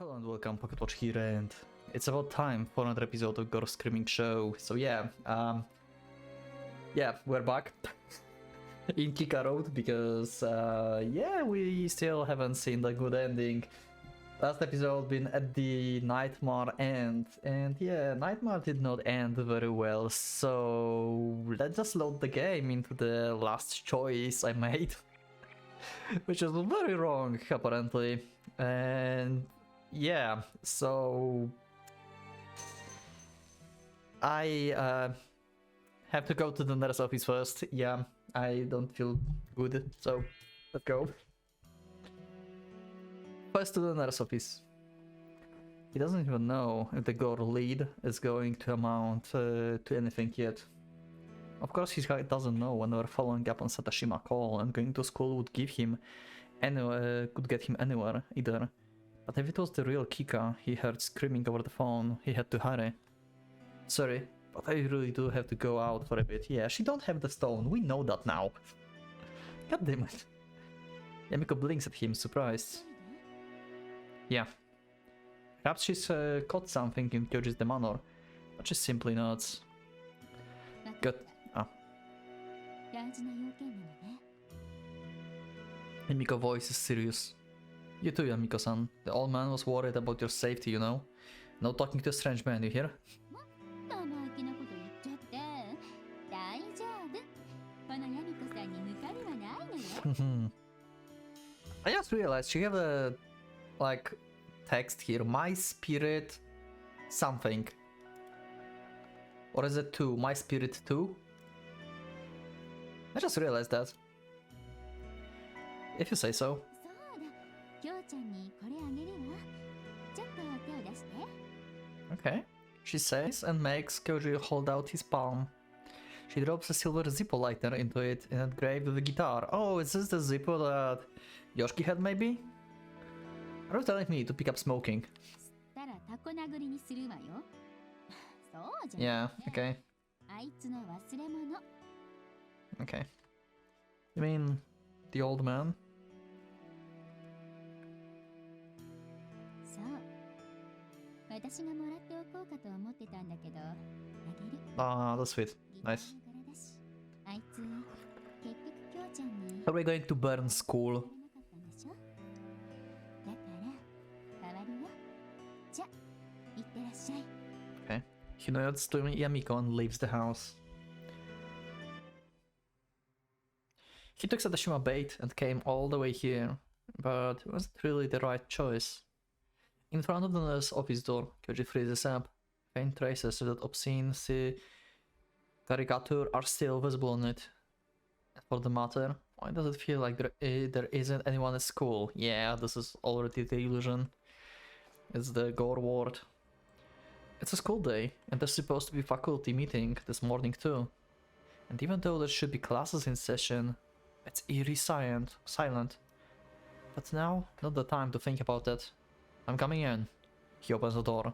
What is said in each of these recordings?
Hello and welcome, PocketWatch here, and it's about time for another episode of Gore Screaming Show. So yeah, we're back in Kika Road because we still haven't seen the good ending. Last episode been at the Nightmare end, and yeah, Nightmare did not end very well. So let's just load the game into the last choice I made, which is very wrong apparently, and. Yeah, so I have to go to the nurse office first. Yeah, I don't feel good, so let's go. First to the nurse office. He doesn't even know if the Gore lead is going to amount to anything yet. Of course, he doesn't know when we're following up on Satashima call and going to school would give him could get him anywhere either. But if it was the real Kika he heard screaming over the phone, he had to hurry. Sorry, but I really do have to go out for a bit. Yeah, she don't have the stone, we know that now. God damn it. Yamiko blinks at him, surprised. Yeah. Perhaps she's caught something in Kyoji's the manor, but she's simply not. Good. Ah. Yamiko's voice is serious. You too, Yamiko-san. The old man was worried about your safety, you know? No talking to a strange man, you hear? I just realized she have a, like, text here. My spirit something. Or is it 2? My spirit 2? I just realized that. If you say so. Okay, she says and makes Kyoji hold out his palm. She drops a silver Zippo lighter into it and engraved with the guitar. Oh, is this the Zippo that Yoshiki had maybe? Are you telling me to pick up smoking? Yeah, okay. Okay. You mean the old man? Ah, that's sweet. Nice. Are we going to burn school? Okay. He nods to Yamiko and leaves the house. He took Sadashima bait and came all the way here, but it wasn't really the right choice. In front of the nurse's office door, Kyoji freezes up. Faint traces of that obscene caricature are still visible on it. And for the matter, why does it feel like there isn't anyone at school? Yeah, this is already the illusion. It's the Gore ward. It's a school day, and there's supposed to be faculty meeting this morning too. And even though there should be classes in session, it's eerie silent. But now, not the time to think about it. I'm coming in. He opens the door.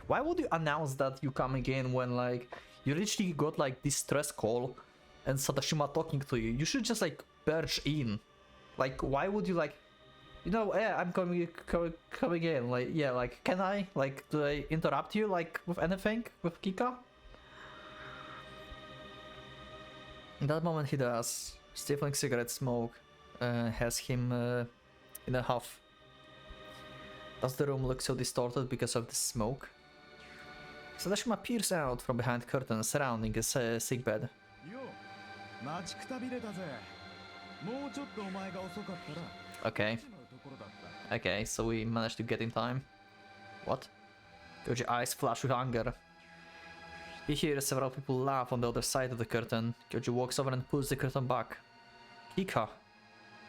Why would you announce that you coming in when, like, you literally got, like, this stress call and Sadashima talking to you? You should just, like, barge in. Like, why would you, like, you know, yeah, I'm coming in. Like, yeah, like, can I? Like, do I interrupt you, like, with anything? With Kika? In that moment he does. Stifling cigarette smoke has him in a huff. Does the room look so distorted because of the smoke? Sadashima peers out from behind curtains surrounding his sickbed. Okay, so we managed to get in time. What? Kyoji's eyes flash with anger. He hears several people laugh on the other side of the curtain. Kyoji walks over and pulls the curtain back. Kika!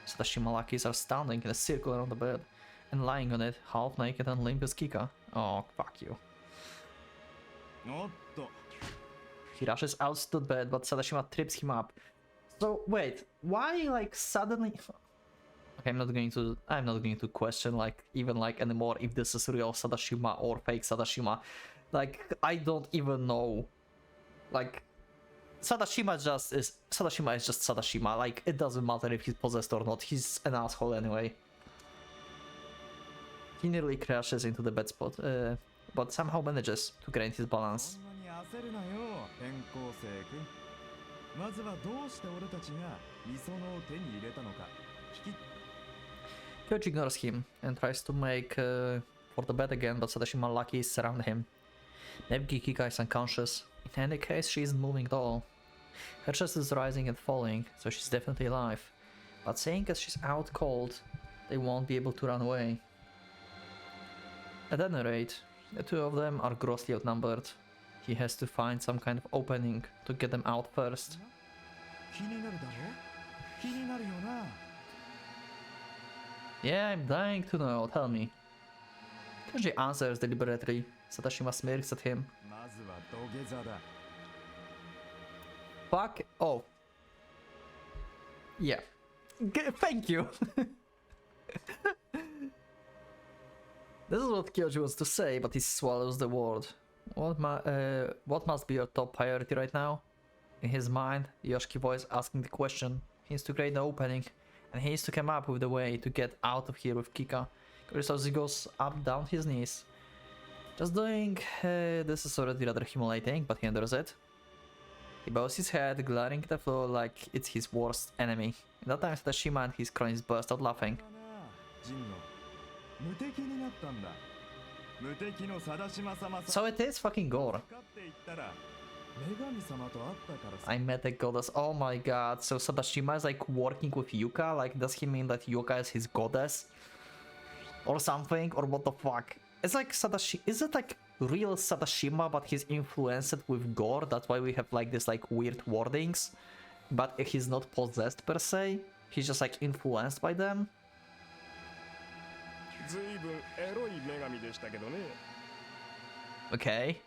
Sadashima lackeys are standing in a circle around the bed. And lying on it, half naked and limp as Kika. Oh, fuck you. He rushes out to the bed, but Sadashima trips him up. So, wait, why, like, suddenly... Okay, I'm not going to question, like, even, like, anymore if this is real Sadashima or fake Sadashima. Like, I don't even know. Like, Sadashima is just Sadashima. Like, it doesn't matter if he's possessed or not. He's an asshole anyway. He nearly crashes into the bed spot, but somehow manages to gain his balance. Kyoji ignores him and tries to make for the bed again, but Sadashima lucky is around him. Maybe Kika is unconscious. In any case, she isn't moving at all. Her chest is rising and falling, so she's definitely alive. But saying as she's out cold, they won't be able to run away. At any rate, the two of them are grossly outnumbered. He has to find some kind of opening to get them out first. Yeah, I'm dying to know, tell me. Kyoji answers deliberately. Sadashima smirks at him. Fuck. Oh. Yeah. Thank you. This is what Kyoji wants to say, but he swallows the word. What must be your top priority right now? In his mind, Yoshiki voice asking the question. He needs to create the opening, and he needs to come up with a way to get out of here with Kika. As he goes up down his knees. Just doing this is already rather humiliating, but he endures it. He bows his head, glaring at the floor like it's his worst enemy. In that time, Sadashima and his cronies burst out laughing. So it is fucking Gore. I met a goddess. Oh my god. So Sadashima is like working with Yuka? Like, does he mean that Yuka is his goddess? Or something? Or what the fuck? It's like Sadashima. Is it like real Sadashima, but he's influenced with Gore? That's why we have like this like weird wordings. But he's not possessed per se. He's just like influenced by them. Okay.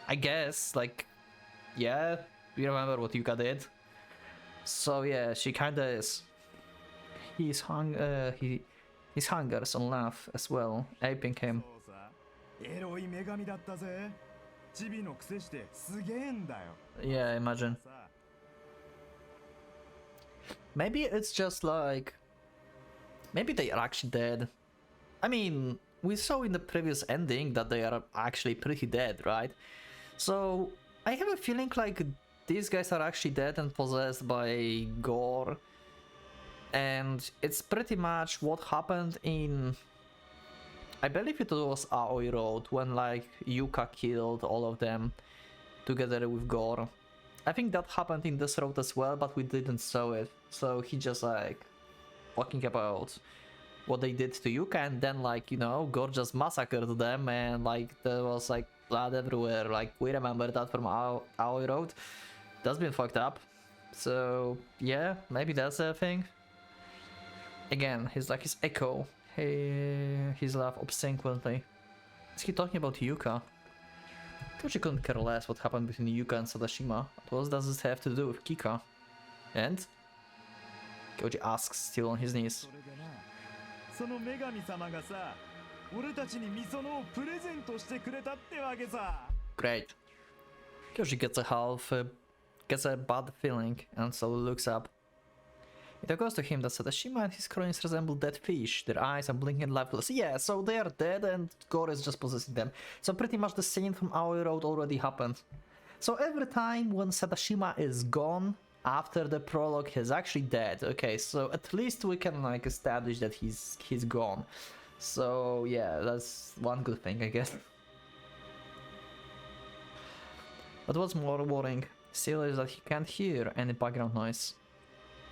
I guess, like, yeah, we remember what Yuka did. So yeah, she kinda is. His hunger's on laugh as well, aping him. Yeah, imagine. Maybe it's just like... Maybe they are actually dead. I mean, we saw in the previous ending that they are actually pretty dead, right? So, I have a feeling like these guys are actually dead and possessed by Gore. And it's pretty much what happened in... I believe it was Aoi Road, when like Yuka killed all of them together with Gore. I think that happened in this road as well, but we didn't saw it. So he just like... talking about what they did to Yuka, and then like, you know, Gore just massacred them, and like there was like blood everywhere. Like, we remember that from Aoi Road. That's been fucked up. So yeah, maybe that's a thing. Again, he's like his echo. His laugh obsequently. Is he talking about Yuka? Kyoji couldn't care less what happened between Yuka and Sadashima. What does this have to do with Kika? And Kyoji asks, still on his knees. Great. Kyoji gets a bad feeling and so looks up. It occurs to him that Sadashima and his cronies resemble dead fish. Their eyes are blinking and lifeless. Yeah, so they are dead and Gore is just possessing them. So pretty much the scene from Aoi Road already happened. So every time when Sadashima is gone, after the prologue, he's actually dead. Okay, so at least we can like establish that he's gone. So yeah, that's one good thing, I guess. But what's more worrying still is that he can't hear any background noise.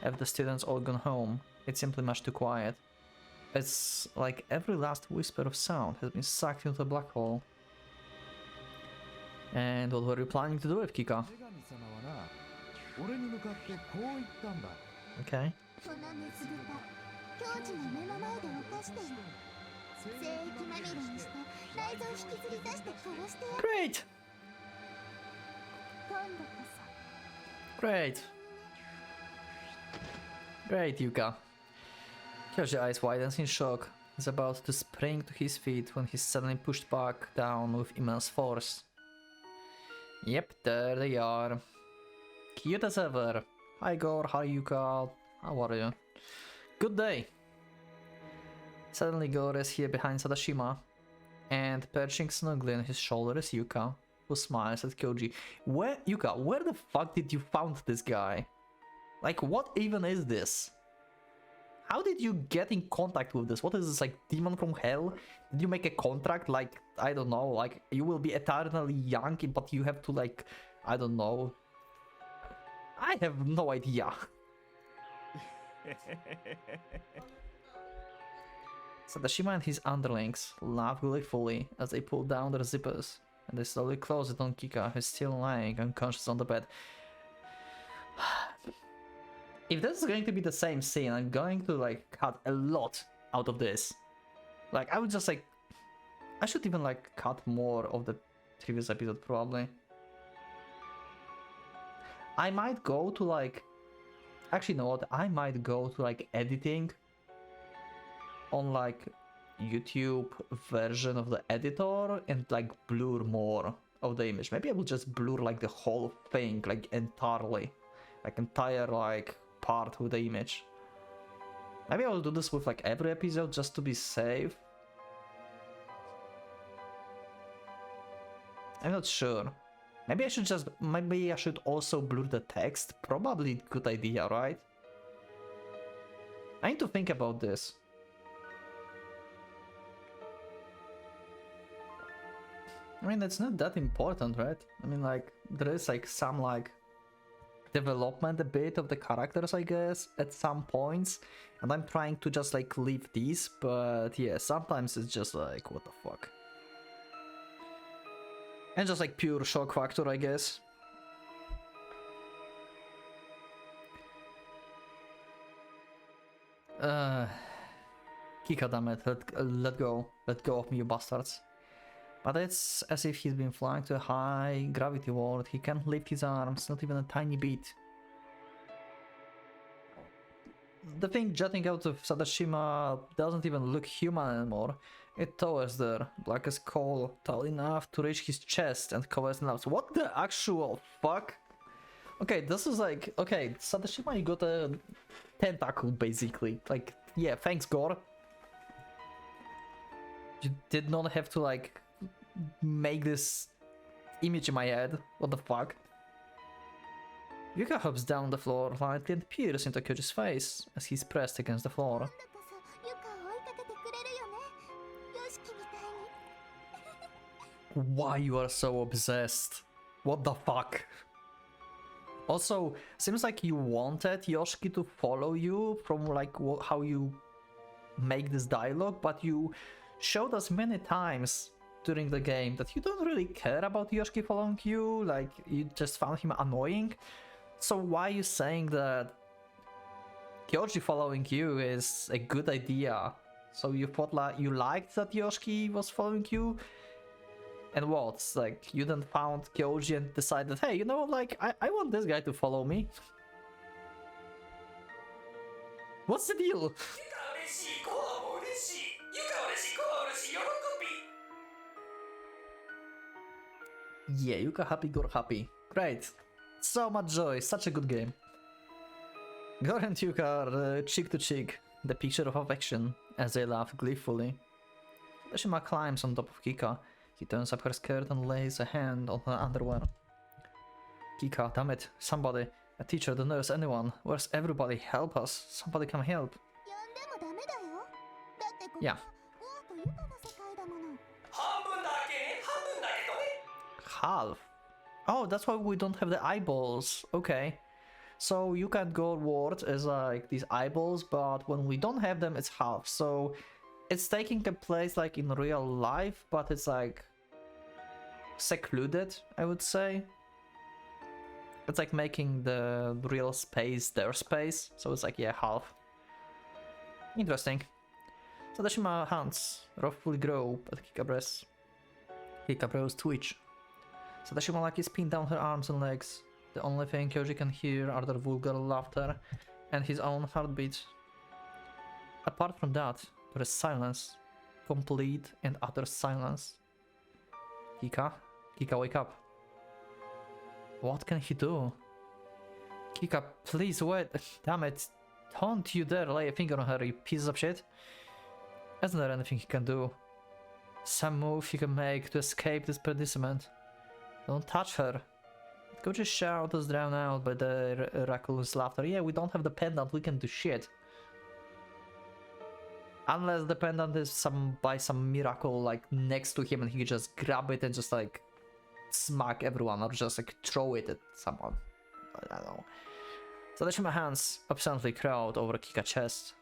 Have the students all gone home? It's simply much too quiet. It's like every last whisper of sound has been sucked into a black hole. And what were you planning to do with Kika? Okay. Great! Great! Great, Yuka. Kyoji's eyes widens in shock. He's about to spring to his feet when he's suddenly pushed back down with immense force. Yep, there they are. Cute as ever. Hi Gore, hi Yuka, how are you? Good day. Suddenly Gore is here behind Sadashima, and perching snugly on his shoulder is Yuka, who smiles at Kyoji. Yuka, where the fuck did you found this guy? Like, what even is this? How did you get in contact with this? What is this, like, demon from hell? Did you make a contract, like, I don't know, like, you will be eternally young, but you have to, like, I don't know. I have no idea. Sadashima and his underlings laugh gleefully as they pull down their zippers, and they slowly close it on Kika, who's still lying unconscious on the bed. If this is going to be the same scene, I'm going to, like, cut a lot out of this. Like, I would just, like, I should even, like, cut more of the previous episode, probably. I might go to, like, actually, you know what? I might go to, like, editing on, like, YouTube version of the editor and, like, blur more of the image. Maybe I will just blur, like, the whole thing, like, entirely. Like, entire, like, part with the image. Maybe I will do this with, like, every episode just to be safe. I'm not sure. Maybe I should also blur the text. Probably good idea, right? I need to think about this. I mean, it's not that important, right? I mean, like, there is, like, some, like, development a bit of the characters, I guess, at some points. And I'm trying to just, like, leave these, but yeah, sometimes it's just like, what the fuck. And just, like, pure shock factor, I guess. Kika, damn it, let go of me, you bastards. But it's as if he's been flying to a high gravity world. He can't lift his arms, not even a tiny bit. The thing jutting out of Sadashima doesn't even look human anymore. It towers there, black as coal, tall enough to reach his chest and covers enough. So what the actual fuck? Okay, this is like, okay, Sadashima, you got a tentacle basically. Like, yeah, thanks Gore. You did not have to, like, make this image in my head. What the fuck? Yuka hops down the floor lightly and peers into Kyoji's face as he's pressed against the floor. Why you are so obsessed? What the fuck? Also, seems like you wanted Yoshiki to follow you from, like, how you make this dialogue, but you showed us many times during the game that you don't really care about Yoshiki following you, like, you just found him annoying. So why are you saying that Kyoji following you is a good idea? So you thought, like, you liked that Yoshiki was following you? And what? Like, you then found Kyoji and decided, hey, you know, like, I want this guy to follow me. What's the deal? Yeah, Yuka happy, Gore happy. Great. So much joy, such a good game. Gore and Yuka are cheek to cheek, the picture of affection, as they laugh gleefully. Ashima climbs on top of Kika. He turns up her skirt and lays a hand on her underwear. Kika, damn it, somebody, a teacher, the nurse, anyone. Where's everybody? Help us. Somebody come help. Yeah. Half. Oh, that's why we don't have the eyeballs. Okay. So you can go ward as like these eyeballs, but when we don't have them, it's half. So it's taking a place like in real life, but it's like secluded, I would say. It's like making the real space their space. So it's like, yeah, half. Interesting. Sadashima hands roughly grow at Kika breasts. Kika brows twitch. Sadashima like is pinned down her arms and legs. The only thing Kyoji can hear are their vulgar laughter and his own heartbeat. Apart from that, there is silence. Complete and utter silence. Kika? Kika, wake up. What can he do? Kika, please wait. Damn it. Don't you dare lay a finger on her, you piece of shit. Isn't there anything he can do? Some move he can make to escape this predicament? Don't touch her. Go just shout us drown out by the miraculous laughter. Yeah, we don't have the pendant, we can do shit. Unless the pendant is by some miracle like next to him and he can just grab it and just like smack everyone or just like throw it at someone. I don't know. Sadashima hands absently crowd over Kika chest.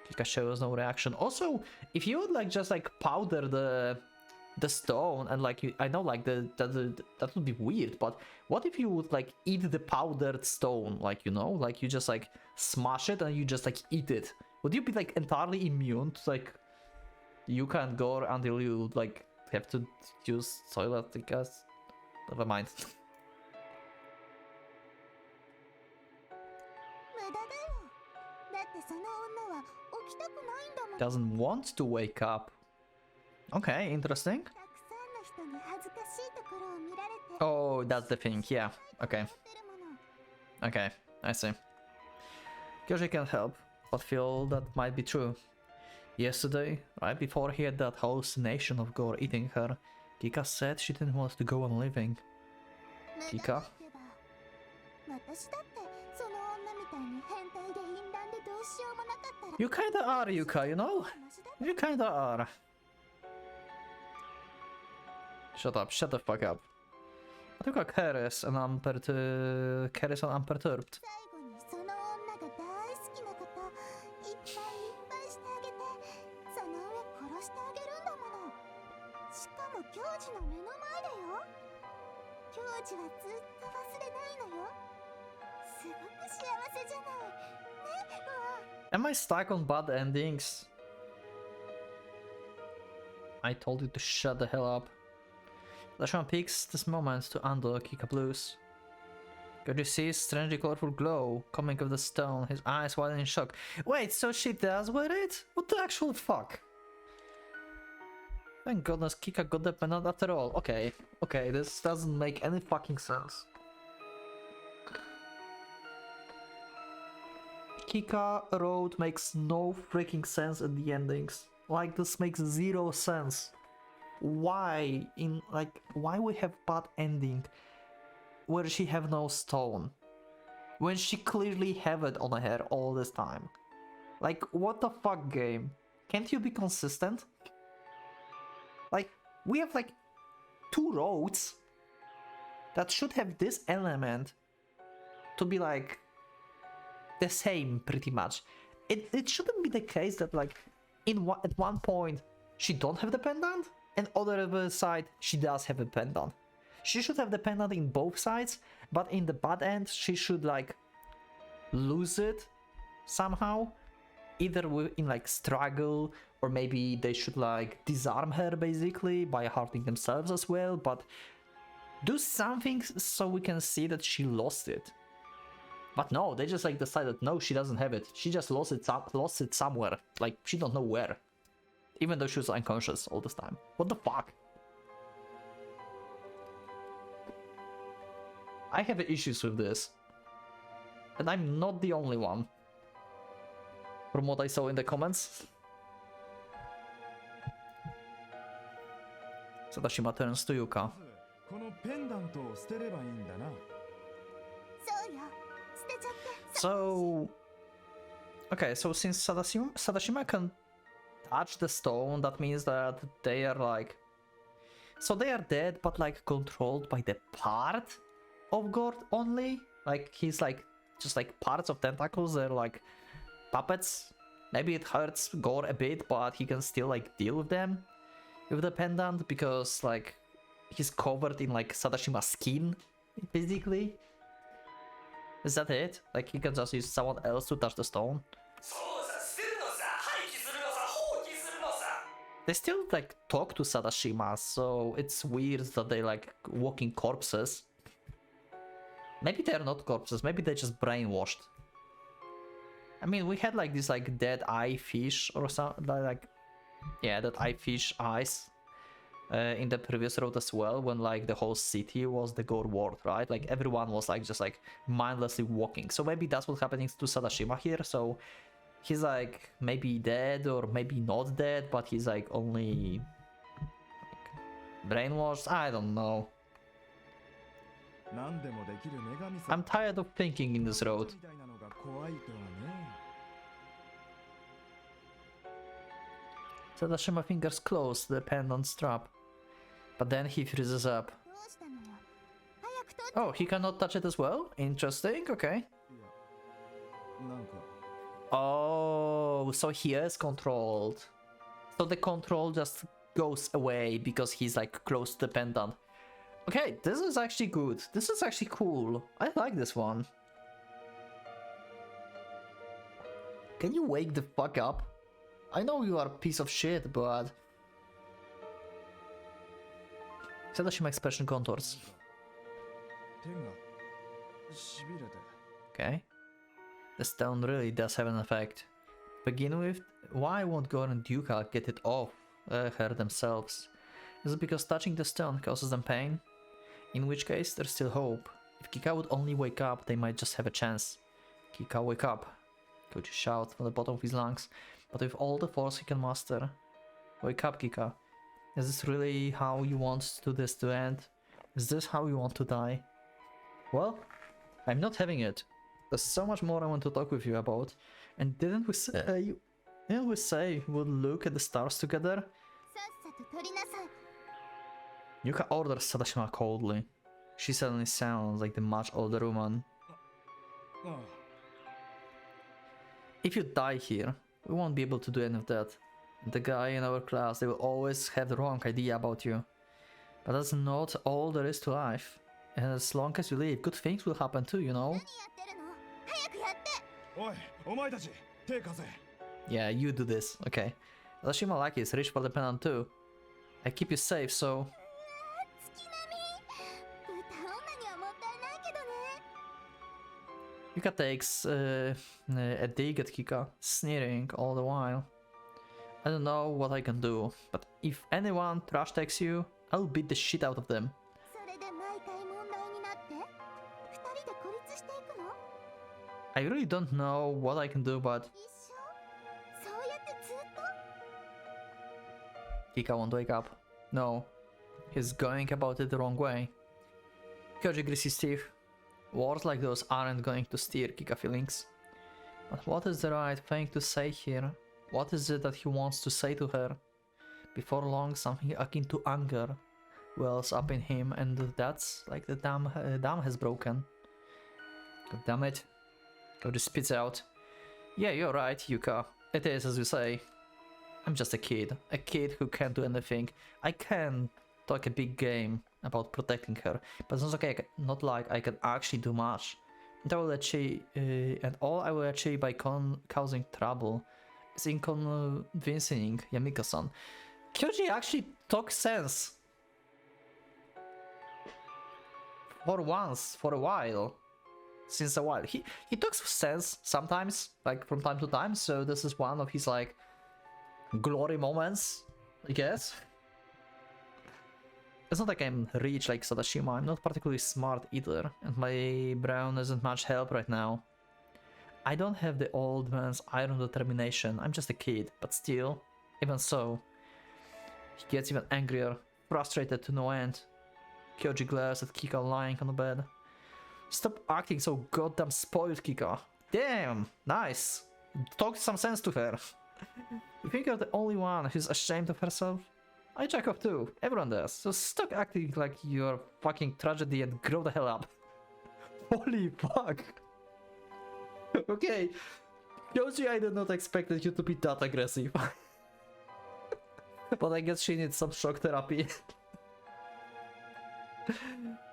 Kika shows no reaction. Also, if you would like just like powder the stone and like I know like that would be weird, but what if you would like eat the powdered stone, like, you know, like you just like smash it and you just like eat it? Would you be like entirely immune to like you can't go until you like have to use toilet, I guess? Never mind. Doesn't want to wake up. Okay, interesting. Oh, that's the thing, yeah. Okay. Okay, I see. Kyoji can't help but feel that might be true. Yesterday, right before he had that hallucination of Gore eating her, Kika said she didn't want to go on living. Kika? You kinda are, Yuka, you know? You kinda are. Shut up, shut the fuck up. I think Keres and unperturbed. Am I stuck on bad endings? I told you to shut the hell up. Lashon picks this moment to undo Kika Blues. Kyoji sees strangely colorful glow coming of the stone, his eyes widen in shock. Wait, so she does wear it? What the actual fuck? Thank goodness Kika got the pendant after all. Okay, okay, this doesn't make any fucking sense. Kika Road makes no freaking sense in the endings. Like, this makes zero sense. Why why we have bad ending where she have no stone when she clearly have it on her all this time? Like, what the fuck, game? Can't you be consistent? Like, we have like 2 roads that should have this element to be like the same pretty much. It shouldn't be the case that like at one point she don't have the pendant and other side she does have a pendant. She should have the pendant in both sides, but in the bad end she should like lose it somehow, either in like struggle, or maybe they should like disarm her basically by hurting themselves as well, but do something so we can see that she lost it. But no, they just like decided no, she doesn't have it. She just lost it somewhere, like she don't know where. Even though she was unconscious all this time. What the fuck? I have issues with this. And I'm not the only one. From what I saw in the comments. Sadashima turns to Yuka. So... okay, so since Sadashima can touch the stone, that means that they are like... so they are dead, but like controlled by the part of Gore only? Like, he's like, just like parts of tentacles, they're like puppets. Maybe it hurts Gore a bit, but he can still like deal with them with the pendant, because like he's covered in like Sadashima's skin, basically. Is that it? Like he can just use someone else to touch the stone? They still like talk to Sadashima, so it's weird that they like walking corpses. Maybe they're not corpses, maybe they're just brainwashed. I mean, we had like this like dead eye fish or something, like, yeah, that eye fish eyes in the previous road as well, when like the whole city was the Gore world, right? Like everyone was like just like mindlessly walking. So maybe that's what's happening to Sadashima here. So he's like maybe dead or maybe not dead, but he's like only like, brainwashed. I don't know. I'm tired of thinking in this road. Tadashima fingers close to the pendant strap, but then he freezes up. Oh, he cannot touch it as well? Interesting, okay. Oh, so he is controlled. So the control just goes away because he's like close to the pendant. Okay, this is actually good. This is actually cool. I like this one. Can you wake the fuck up? I know you are a piece of shit, but... Sadashima expression contours. Okay. The stone really does have an effect. To begin with, why won't Gore and Duca get it off her themselves? Is it because touching the stone causes them pain? In which case, there's still hope. If Kika would only wake up, they might just have a chance. Kika, wake up. Koji shouts from the bottom of his lungs, but with all the force he can muster. Wake up, Kika. Is this really how you want this to end? Is this how you want to die? Well, I'm not having it. There's so much more I want to talk with you about. And didn't we say we'll look at the stars together? Yuka orders Sadashima coldly. She suddenly sounds like the much older woman. If you die here, we won't be able to do any of that. The guy in our class, they will always have the wrong idea about you. But that's not all there is to life. And as long as you live, good things will happen too, you know? Yeah, you do this, okay. Sadashima Laki is rich for the pendant too. I keep you safe, so... Yuka takes a dig at Kika, sneering all the while. I don't know what I can do, but if anyone trash talks you, I'll beat the shit out of them. I really don't know what I can do, but... Kika won't wake up. No, he's going about it the wrong way. Koji grits his teeth. Words like those aren't going to steer Kika feelings. But what is the right thing to say here? What is it that he wants to say to her? Before long, something akin to anger wells up in him, and that's like the dam has broken. God damn it. Koji spits out. Yeah, you're right, Yuka. It is as you say. I'm just a kid who can't do anything. I can talk a big game about protecting her, but it's not like I can actually do much. And all I will achieve by causing trouble is inconveniencing Yamika-san. Kyoji actually talks sense. For once, for a while. Since a while. He talks sense sometimes, like from time to time, so this is one of his like glory moments, I guess. It's not like I'm rich like Sadashima, I'm not particularly smart either, and my brain isn't much help right now. I don't have the old man's iron determination, I'm just a kid, but still, even so. He gets even angrier, frustrated to no end. Kyoji glares at Kika lying on the bed. Stop acting so goddamn spoiled, Kika. Damn, nice. Talk some sense to her. You think you're the only one who's ashamed of herself? I jack off too, everyone does, so stop acting like you're fucking tragedy and grow the hell up. Holy fuck. Okay, Kyoji, I did not expect you to be that aggressive. But I guess she needs some shock therapy.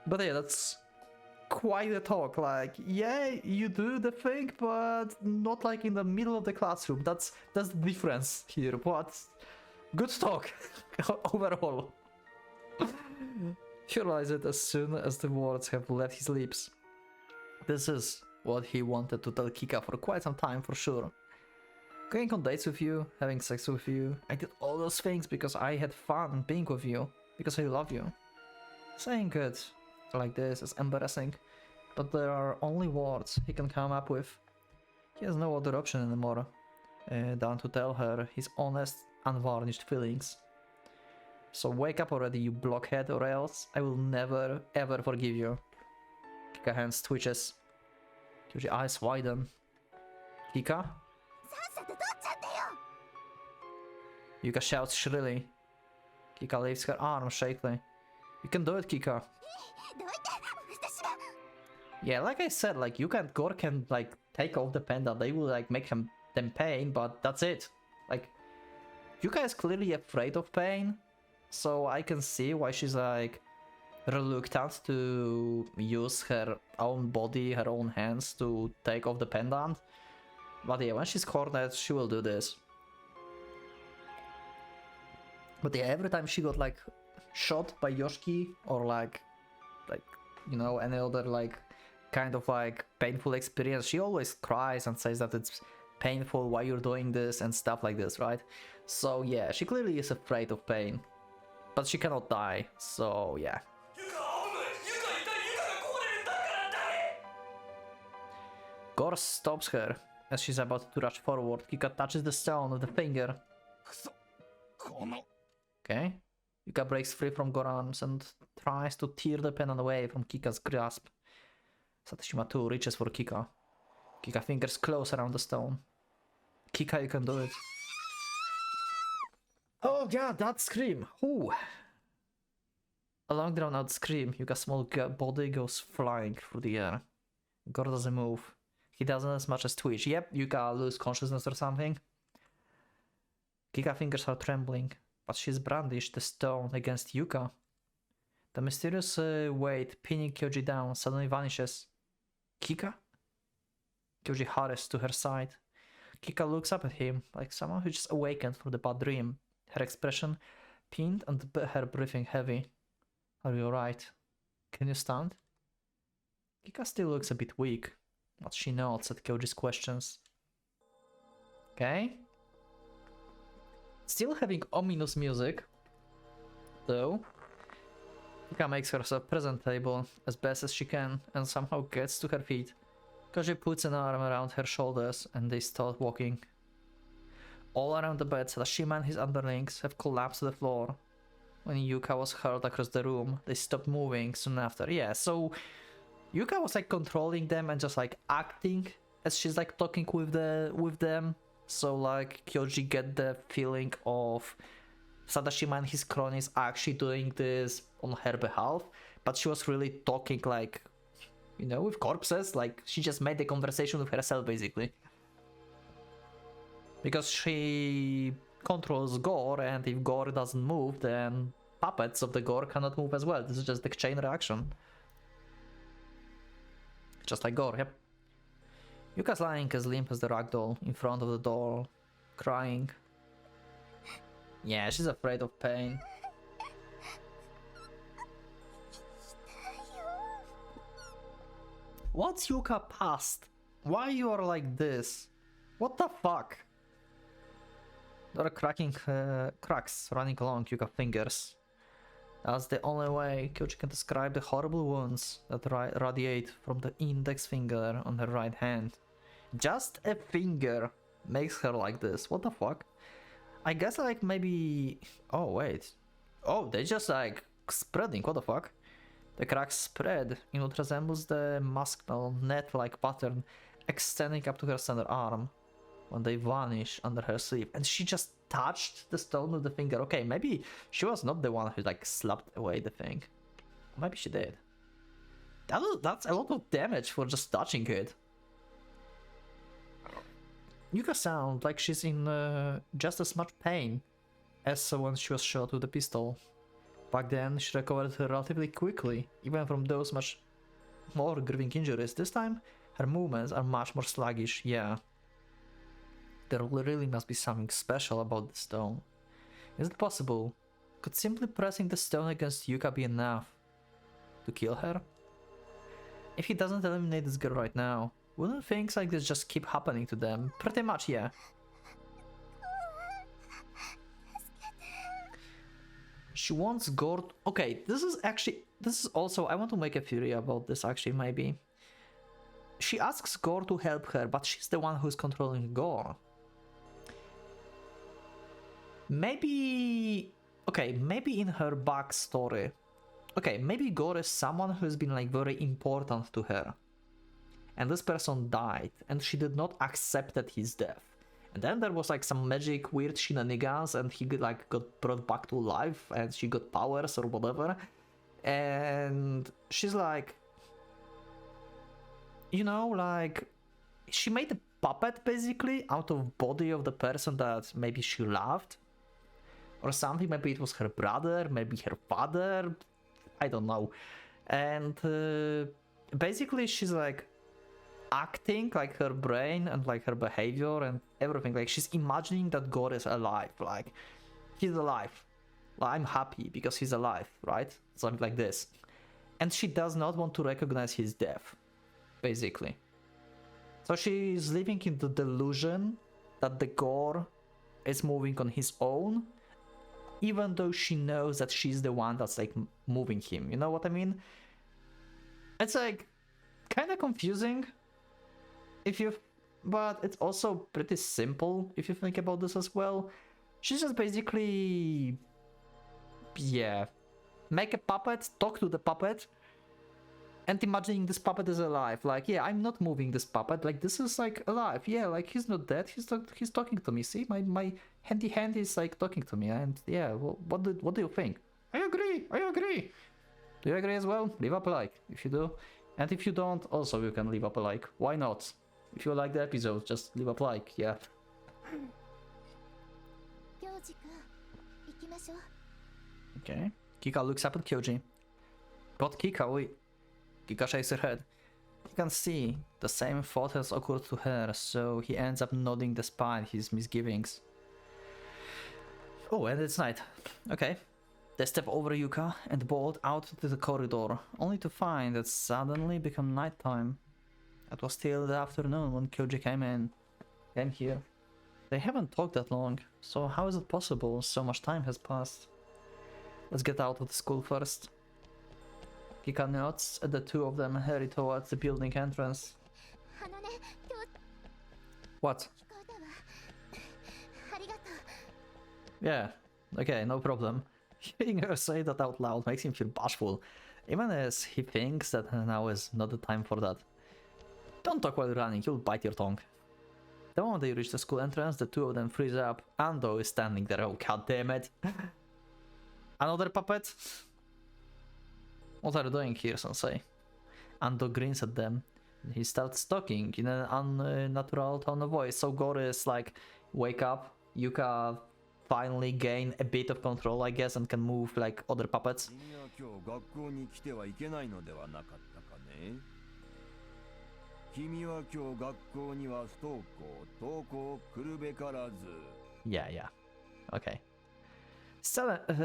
But yeah, that's quite a talk, like, yeah, you do the thing, but not like in the middle of the classroom. That's the difference here, but good talk overall. He realized it as soon as the words have left his lips. This is what he wanted to tell Kika for quite some time, for sure. Going on dates with you, having sex with you, I did all those things because I had fun being with you, because I love you. Saying it like this is embarrassing, but there are only words he can come up with. He has no other option anymore. down to tell her his honest, unvarnished feelings. So wake up already, you blockhead, or else I will never ever forgive you. Kika hands twitches. Kyuji eyes widen. Kika? Yuka shouts shrilly. Kika lifts her arm shakily. You can do it, Kika. Yeah, like I said, like Yuka and Gore can like take off the pendant. They will like make them pain, but that's it. Like Yuka is clearly afraid of pain, so I can see why she's like reluctant to use her own body, her own hands to take off the pendant. But yeah, when she's cornered, she will do this. But yeah, every time she got like shot by Yoshiki or like you know, any other like kind of like painful experience, she always cries and says that it's painful, why you're doing this and stuff like this, right? So yeah, she clearly is afraid of pain, but she cannot die, so yeah. Gore stops her as she's about to rush forward. Kika touches the stone with a finger. Okay. Yuka breaks free from Gore's arms and tries to tear the pendant away from Kika's grasp. Satashima too reaches for Kika. Kika fingers close around the stone. Kika, you can do it. Oh god, that scream! Ooh! A long drawn out scream, Yuka's small body goes flying through the air. Gore doesn't move. He doesn't as much as twitch. Yep, Yuka lose consciousness or something. Kika fingers are trembling, but she's brandished the stone against Yuka. The mysterious weight pinning Kyoji down suddenly vanishes. Kika? Kyoji hurries to her side. Kika looks up at him like someone who just awakened from the bad dream. Her expression pinned and her breathing heavy. Are you alright? Can you stand? Kika still looks a bit weak, but she nods at Kyoji's questions. Okay. Still having ominous music, though. Kika makes herself presentable as best as she can and somehow gets to her feet. Kyoji puts an arm around her shoulders and they start walking. All around the bed, Sadashima and his underlings have collapsed to the floor. When Yuka was hurled across the room, they stopped moving soon after. Yeah, so Yuka was like controlling them and just like acting as she's like talking with them. So like Kyoji get the feeling of Sadashima and his cronies actually doing this on her behalf, but she was really talking like, you know, with corpses. Like she just made the conversation with herself basically. Because she controls Gore, and if Gore doesn't move, then puppets of the Gore cannot move as well. This is just the chain reaction. Just like Gore, yep. Yuka's lying as limp as the ragdoll in front of the door, crying. Yeah, she's afraid of pain. What's Yuka past? Why you are like this? What the fuck? There are cracks running along Yuka's fingers. That's the only way Kyoji can describe the horrible wounds that radiate from the index finger on her right hand. Just a finger makes her like this. What the fuck? I guess like maybe... Oh wait. Oh, they just like spreading. What the fuck? The cracks spread in what resembles the muscle net-like pattern extending up to her center arm when they vanish under her sleeve. And she just touched the stone with the finger. Okay, maybe she was not the one who like slapped away the thing. Maybe she did. That's a lot of damage for just touching it. Yuka sounds like she's in just as much pain as when she was shot with a pistol. Back then, she recovered relatively quickly, even from those much more grieving injuries. This time, her movements are much more sluggish, yeah. There really must be something special about the stone. Is it possible? Could simply pressing the stone against Yuka be enough to kill her? If he doesn't eliminate this girl right now, wouldn't things like this just keep happening to them? Pretty much, yeah. She wants Gore... Okay, this is also... I want to make a theory about this actually, maybe. She asks Gore to help her, but she's the one who's controlling Gore. Maybe... Okay, maybe in her backstory. Okay, maybe Gore is someone who's been like very important to her. And this person died, and she did not accept his death. And then there was like some magic weird shenanigans, and he like got brought back to life, and she got powers or whatever. And she's like, you know, like, she made a puppet basically out of body of the person that maybe she loved. Or something, maybe it was her brother, maybe her father, I don't know. And basically she's like acting like her brain and like her behavior and everything, like she's imagining that God is alive, like he's alive, like, I'm happy because he's alive, right? Something like this. And she does not want to recognize his death, basically. So she's living in the delusion that the Gore is moving on his own, even though she knows that she's the one that's like moving him, you know what I mean? It's like kind of confusing if you, but it's also pretty simple if you think about this as well. She's just basically, yeah, make a puppet, talk to the puppet, and imagining this puppet is alive. Like, yeah, I'm not moving this puppet, like this is like alive, yeah, like he's not dead, he's talking to me, see, my handy hand is like talking to me. And yeah, well, what do you think? I agree. Do you agree as well? Leave up a like if you do, and if you don't, also you can leave up a like, why not? If you like the episode, just leave up a like, yeah. Okay, Kika looks up at Kyoji. But Kika, wait. Kika shakes her head. You can see the same thought has occurred to her, so he ends up nodding despite his misgivings. Oh, and it's night. Okay. They step over Yuka and bolt out to the corridor, only to find it suddenly become nighttime. It was still the afternoon when Kyoji came here. They haven't talked that long, so how is it possible so much time has passed? Let's get out of the school first. Kika nods at the two of them hurry towards the building entrance. What? Yeah, okay, no problem. Hearing her say that out loud makes him feel bashful, even as he thinks that now is not the time for that. Don't talk while running, you'll bite your tongue. The moment they reach the school entrance, the two of them freeze up. Ando is standing there, oh god damn it. Another puppet? What are you doing here, sensei? Ando grins at them. He starts talking in an unnatural tone of voice, so Gore is like, wake up, Yuka finally gain a bit of control, I guess, and can move like other puppets. Yeah. Okay.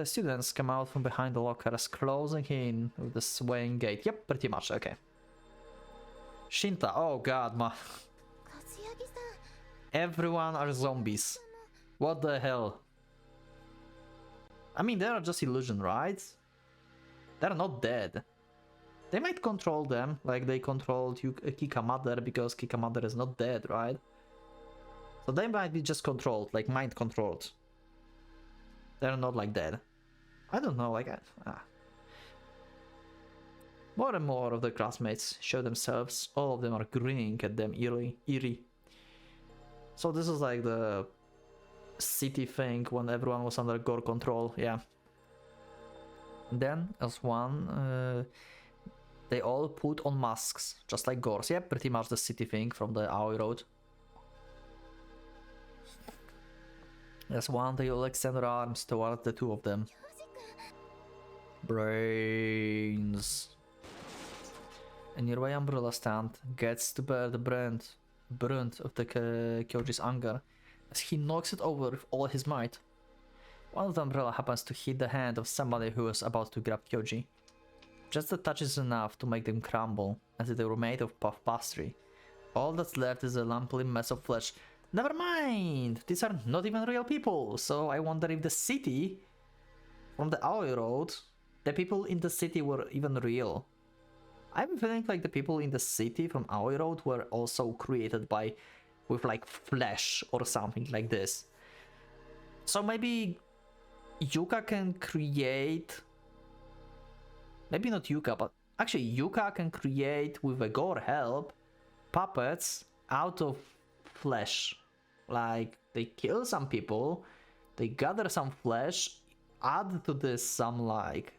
Students come out from behind the lockers, closing in with the swaying gate. Yep, pretty much, okay. Shinta, oh god, ma. Everyone are zombies. What the hell? I mean, they are just illusion, right? They're not dead. They might control them, like they controlled Kika Mother, because Kika Mother is not dead, right? So they might be just controlled, like mind controlled. They're not like dead. I don't know, like... More and more of the classmates show themselves. All of them are grinning at them eerie. So this is like the city thing when everyone was under Gore control, yeah. And then, as one, they all put on masks, just like Gore's. Yeah, pretty much the city thing from the Aoi Road. As one, they all extend their arms towards the two of them. Brains. A nearby umbrella stand gets to bear the brunt of the Kyoji's anger as he knocks it over with all his might. One of the umbrella happens to hit the hand of somebody who is about to grab Kyoji. Just a touch is enough to make them crumble, as if they were made of puff pastry. All that's left is a lumpy mess of flesh. Never mind! These are not even real people, so I wonder if the city from the Aoi Road, the people in the city were even real. I'm feeling like the people in the city from Aoi Road were also created with like flesh or something like this. So maybe Yuka can create... Maybe not Yuka, but actually Yuka can create, with a Gore help, puppets out of flesh. Like, they kill some people, they gather some flesh, add to this some, like,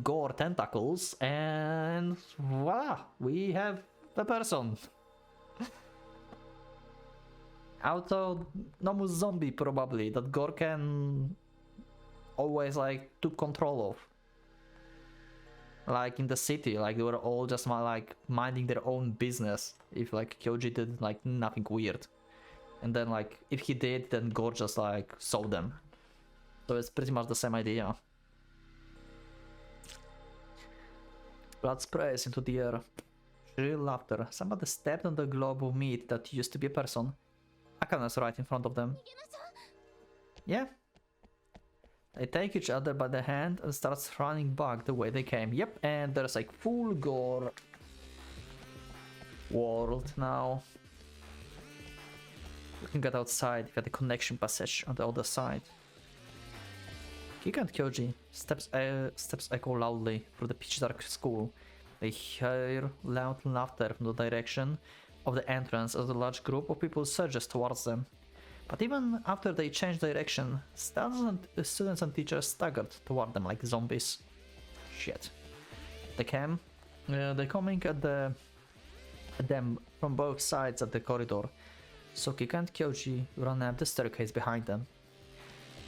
Gore tentacles, and voila, we have the person. Autonomous zombie, probably, that Gore can always, like, took control of. Like in the city, like they were all just like minding their own business. If like Kyoji did like nothing weird, and then like if he did, then Gore just like saw them. So it's pretty much the same idea. Blood sprays into the air. Shrill laughter. Somebody stepped on the globe of meat that used to be a person. Akane's right in front of them. Yeah. They take each other by the hand and starts running back the way they came. Yep, and there's like full Gore world now. We can get outside, we got the connection passage on the other side. Kika and Kyoji steps echo loudly through the pitch dark school. They hear loud laughter from the direction of the entrance as a large group of people surges towards them. But even after they changed direction, students and teachers staggered toward them like zombies. Shit. They're coming at them from both sides of the corridor. So Kika and Kyoji run up the staircase behind them.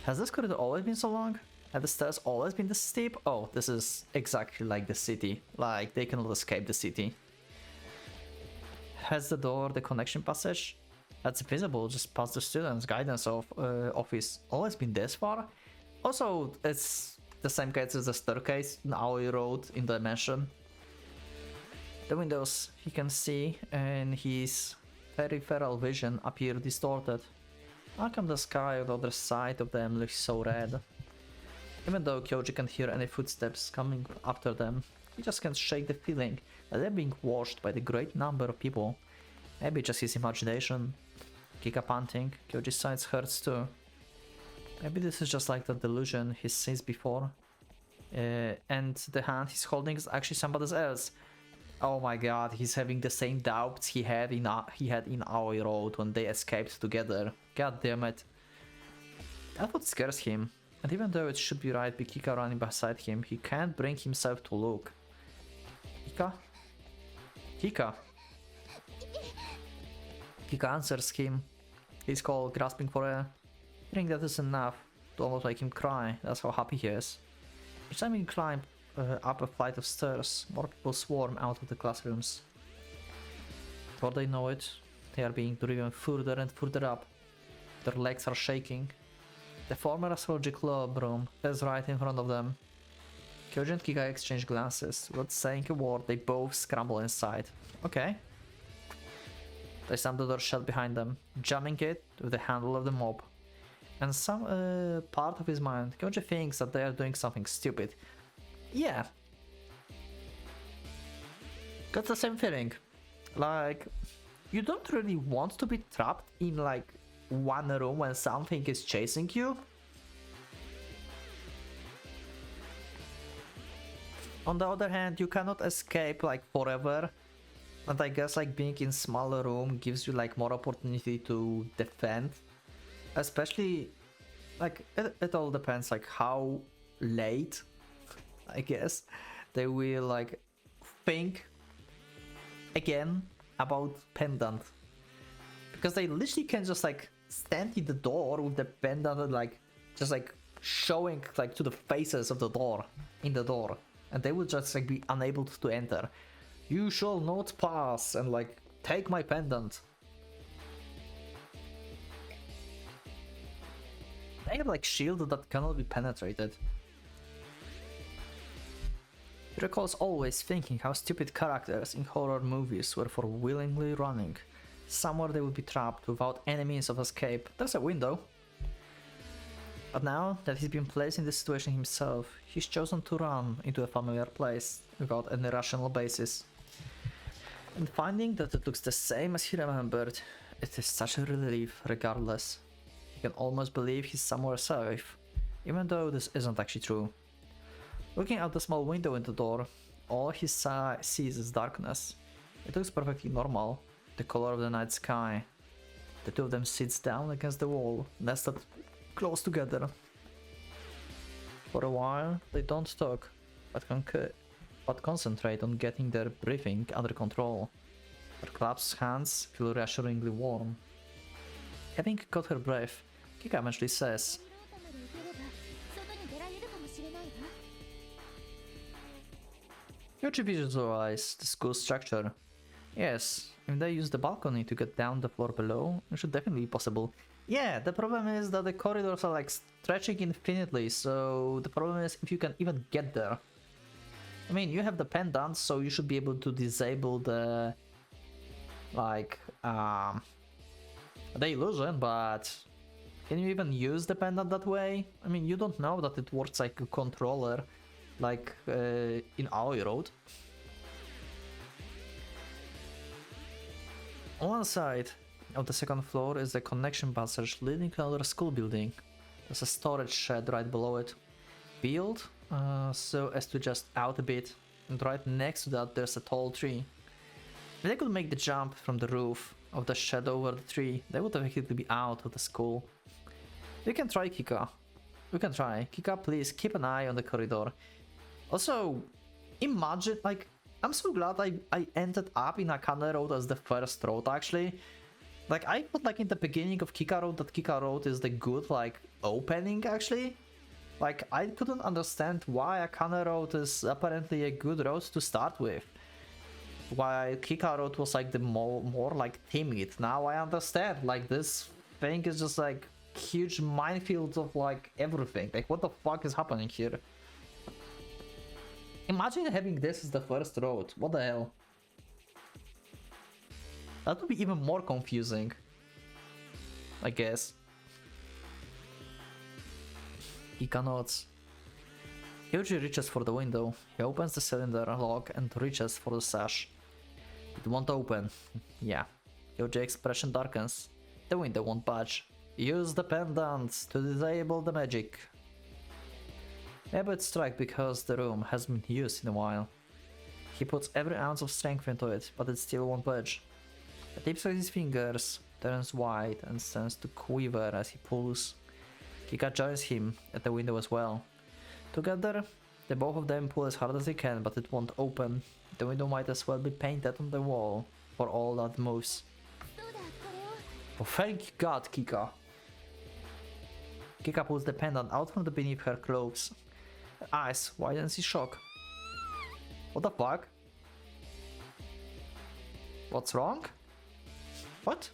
Has this corridor always been so long? Have the stairs always been this steep? Oh, this is exactly like the city. Like, they cannot escape the city. Has the door, the connection passage that's visible just past the students' guidance office always been this far? Also, it's the same case as the staircase in Aoi Road in the mansion. The windows he can see and his peripheral vision appear distorted. How come the sky on the other side of them looks so red? Even though Kyoji can't hear any footsteps coming after them, he just can't shake the feeling that they're being watched by the great number of people. Maybe just his imagination. Kika panting, Kyoji's sides hurts too. Maybe this is just like the delusion he's seen before. And the hand he's holding is actually somebody else. Oh my god, he's having the same doubts he had in Aoi Road when they escaped together. God damn it. That's what scares him. And even though it should be right with Kika running beside him, he can't bring himself to look. Kika? Kika? Kika answers him. He's called grasping for air. Hearing that is enough to almost make him cry. That's how happy he is. Each time he climbs up a flight of stairs, more people swarm out of the classrooms. Before they know it, they are being driven further and further up. Their legs are shaking. The former astrology club room is right in front of them. Kyoji and Kika exchange glances. Without saying a word, they both scramble inside. Okay. They slam the door shut behind them, jamming it with the handle of the mob. And some part of his mind, Kyoji thinks that they are doing something stupid. Yeah. Got the same feeling. Like, you don't really want to be trapped in like one room when something is chasing you. On the other hand, you cannot escape like forever. And I guess like being in smaller room gives you like more opportunity to defend. Especially like it all depends like how late, I guess, they will like think again about pendant. Because they literally can just like stand in the door with the pendant and like just like showing like to the faces of the door in the door, and they will just like be unable to enter. You shall not pass, and like take my pendant. They have like shield that cannot be penetrated. He recalls always thinking how stupid characters in horror movies were for willingly running. Somewhere they would be trapped without any means of escape. There's a window. But now that he's been placed in this situation himself, he's chosen to run into a familiar place without any rational basis. And finding that it looks the same as he remembered, it is such a relief regardless. He can almost believe he's somewhere safe, even though this isn't actually true. Looking out the small window in the door, all he sees is darkness. It looks perfectly normal, the color of the night sky. The two of them sits down against the wall, nested close together. For a while, they don't talk, but concentrate on getting their breathing under control. Her clasped hands feel reassuringly warm. Having caught her breath, Kika eventually says, "You should visualize the school structure. Yes, if they use the balcony to get down the floor below, it should definitely be possible." Yeah, the problem is that the corridors are like stretching infinitely, so the problem is if you can even get there. I mean, you have the pendants, so you should be able to disable the the illusion, but can you even use the pendant that way? I mean, you don't know that it works like a controller, like in Aoi Road. On one side of the second floor is the connection passage leading to another school building. There's a storage shed right below it, built so as to just out a bit, and right next to that there's a tall tree. If they could make the jump from the roof of the shed over the tree, they would effectively be out of the school. You can try, Kika. You can try. Kika, please keep an eye on the corridor. Also, imagine, like, I'm so glad I ended up in Akane Road as the first road, actually. Like, I thought, like, in the beginning of Kika Road, that Kika Road is the good, like, opening, actually. Like, I couldn't understand why Akane Road is apparently a good road to start with. Why Kika Road was, like, the more like, timid. Now I understand, like, this thing is just, like, huge minefield of, like, everything. Like, what the fuck is happening here? Imagine having this as the first road. What the hell? That would be even more confusing, I guess. Kika nods. Yuji reaches for the window. He opens the cylinder lock and reaches for the sash. It won't open. Yeah. Yuji's expression darkens. The window won't budge. Use the pendants to disable the magic. Maybe it's strike because the room hasn't been used in a while. He puts every ounce of strength into it, but it still won't budge. The tips of his fingers turns white and starts to quiver as he pulls. Kika joins him at the window as well. Together, the both of them pull as hard as they can, but it won't open. The window might as well be painted on the wall for all that moves. Oh, thank God, Kika! Kika pulls the pendant out from beneath her clothes. Her eyes widen in shock. What the fuck? What's wrong? What?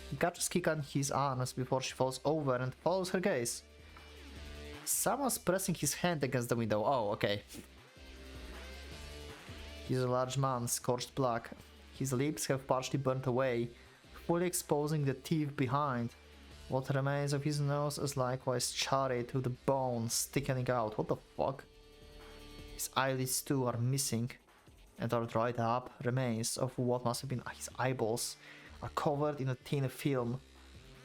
He catches Kika in his arms before she falls over and follows her gaze. Someone's pressing his hand against the window. Oh, okay. He's a large man, scorched black. His lips have partially burnt away, fully exposing the teeth behind. What remains of his nose is likewise charred with the bones thickening out. What the fuck? His eyelids too are missing, and our dried up remains of what must have been his eyeballs are covered in a thin film.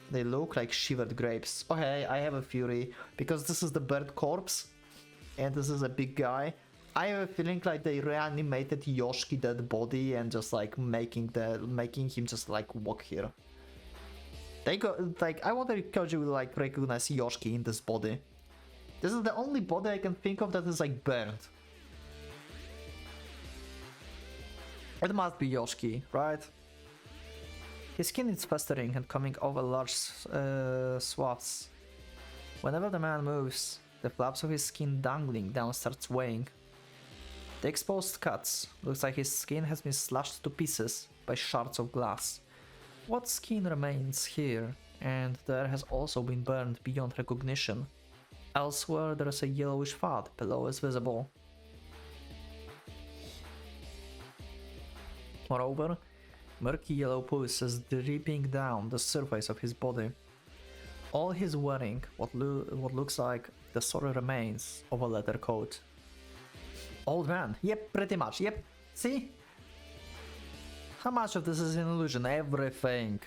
They look like shivered grapes. Okay, I have a theory, because this is the bird corpse, and this is a big guy. I have a feeling like they reanimated Yoshiki dead body and just like making him just like walk here. They go like I wonder if Koji will like recognize Yoshiki in this body. This is the only body I can think of that is like burnt. It must be Yoshiki, right? His skin is festering and coming over large swaths. Whenever the man moves, the flaps of his skin dangling down start swaying. The exposed cuts looks like his skin has been slashed to pieces by shards of glass. What skin remains here, and there has also been burned beyond recognition. Elsewhere there is a yellowish fat below is visible. Moreover, murky yellow pus is dripping down the surface of his body. All he's wearing what looks like the sorry remains of a leather coat. Old man, yep, pretty much, yep, see? How much of this is an illusion? Everything.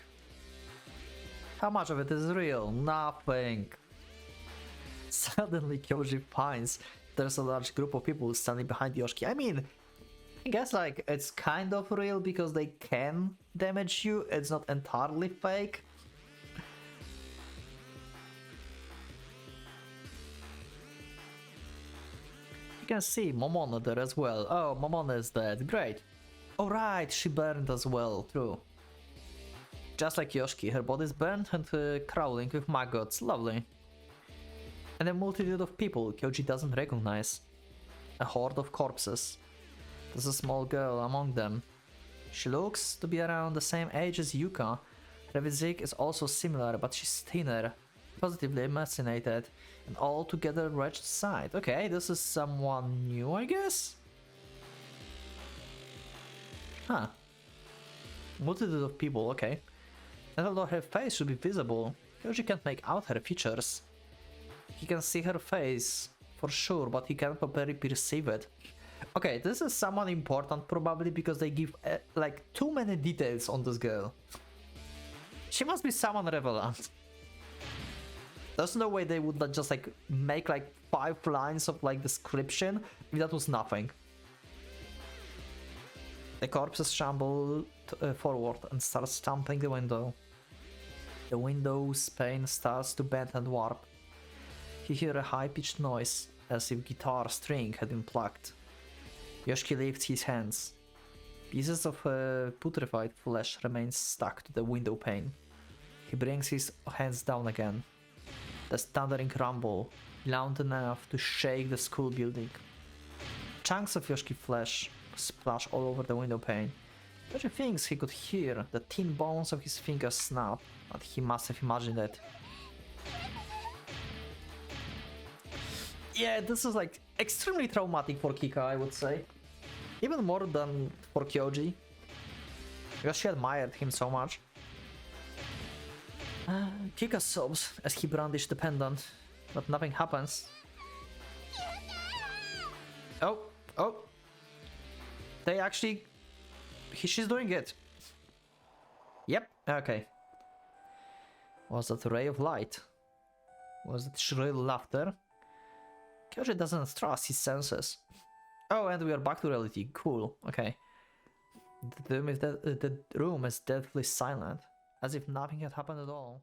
How much of it is real? Nothing. Suddenly Kyoji finds there's a large group of people standing behind Yoshiki. I mean, I guess like it's kind of real because they can damage you. It's not entirely fake. You can see Momona there as well. Oh, Momona is dead. Great. Oh right, she burned as well. True. Just like Yoshiki, her body is burned and crawling with maggots. Lovely. And a multitude of people Kyoji doesn't recognize. A horde of corpses. There's a small girl among them. She looks to be around the same age as Yuka. Her physique is also similar, but she's thinner, positively emaciated, and altogether wretched sight. Okay, this is someone new, I guess? Huh. Multitude of people, okay. And although her face should be visible, Kyoji can't make out her features. He can see her face, for sure, but he can't properly perceive it. Okay, this is someone important probably because they give like too many details on this girl. She must be someone relevant. There's no way they would just like make like 5 lines of like description if that was nothing. The corpses shamble forward and start stamping the window. The window's pane starts to bend and warp. You hear a high-pitched noise, as if guitar string had been plucked. Yoshiki lifts his hands. Pieces of putrefied flesh remain stuck to the window pane. He brings his hands down again. The thundering rumble, loud enough to shake the school building. Chunks of Yoshiki flesh splash all over the window pane. Yoshi thinks he could hear the thin bones of his fingers snap, but he must have imagined it. Yeah, this is like extremely traumatic for Kika, I would say. Even more than for Kyoji. Because she admired him so much. Kika sobs as he brandished the pendant, but nothing happens. Oh, oh. They actually... she's doing it. Yep, okay. Was that a ray of light? Was it shrill laughter? Kyoji doesn't trust his senses. Oh, and we are back to reality. Cool, okay. The room is deathly silent, as if nothing had happened at all.